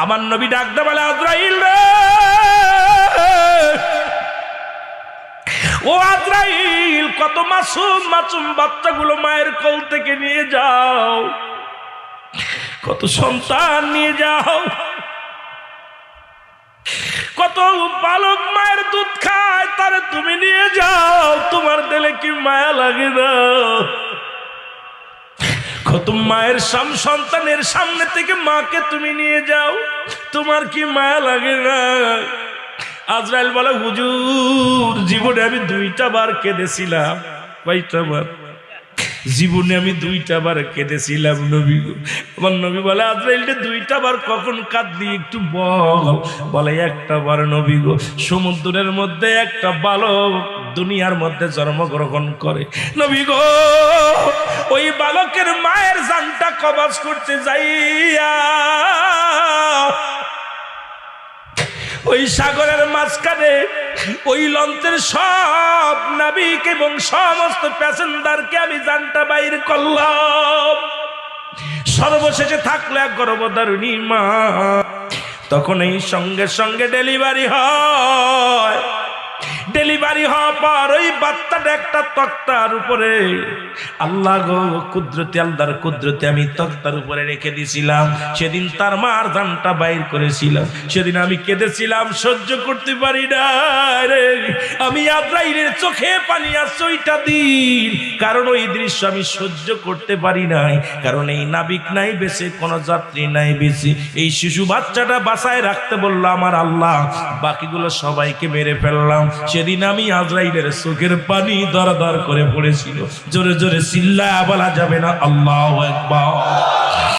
আমার নবী ডাকতে বলে, আজরাইল রে, ও আজরাইল, কত মাসুম মাসুম বাচ্চাগুলো মায়ের কোল থেকে নিয়ে যাও, কত সন্তান নিয়ে যাও, কত বালক মায়ের দুধ খায়, তারে তুমি নিয়ে যাও, তোমার দিলে কি মায়া লাগে না? কত মায়ের সন্তানের সামনে থেকে মাকে তুমি নিয়ে যাও, তোমার কি মায়া লাগে না? আজরাইল বলে, হুজুর, জীবনে আমি 2টা বার কেঁদেছিলাম। কয়টা বার? জীবনে আমি 2টা বার কেঁদেছিলাম নবী গো। আমার নবী বলে, আজরাইল 2টা বার কখন কাঁদলি একটু বল। বলে, একটা বার নবী গো, সমুদ্রের মধ্যে একটা বালক দুনিয়ার মধ্যে জন্মগ্রহণ করে নবী গো, ওই বালকের মায়ের জানটা কবজ করতে যাইয়া ওই সাগরের মাঝখানে ওই লঞ্চের সব নাবিক এবং সমস্ত প্যাসেঞ্জারকে আমি জানটা বাইর করলাম। সর্বশেষে থাকলো এক গর্ভধারিণী মা। তখন এই সঙ্গে সঙ্গে ডেলিভারি হয়। ডেলিভারি হওয়ার পর ওই বাচ্চাটা একটা তক্তার উপরে, আল্লাহ গো কুদরতি, আল্লাহর কুদরতি, আমি তক্তার উপরে রেখে দিয়েছিলাম। সেদিন তার মার জানটা বাইর করেছিলাম। সেদিন আমি কেঁদেছিলাম, সহ্য করতে পারি না রে। আমি আজরাইলের চোখে পানি আসছে ওইটা দিন, কারণ ওই দৃশ্য আমি সহ্য করতে পারি নাই। কারণ এই নাবিক নাই বেশি, কোনো যাত্রী নাই বেশি। এই শিশু বাচ্চাটা বাঁচায় রাখতে বললো আমার আল্লাহ, বাকিগুলো সবাইকে মেরে ফেললাম। সেদিন আমি আজরাইলের চোখের পানি দরদর করে পড়েছিল। জোরে জোরে চিল্লায়া বলা যাবে না আল্লাহু আকবার।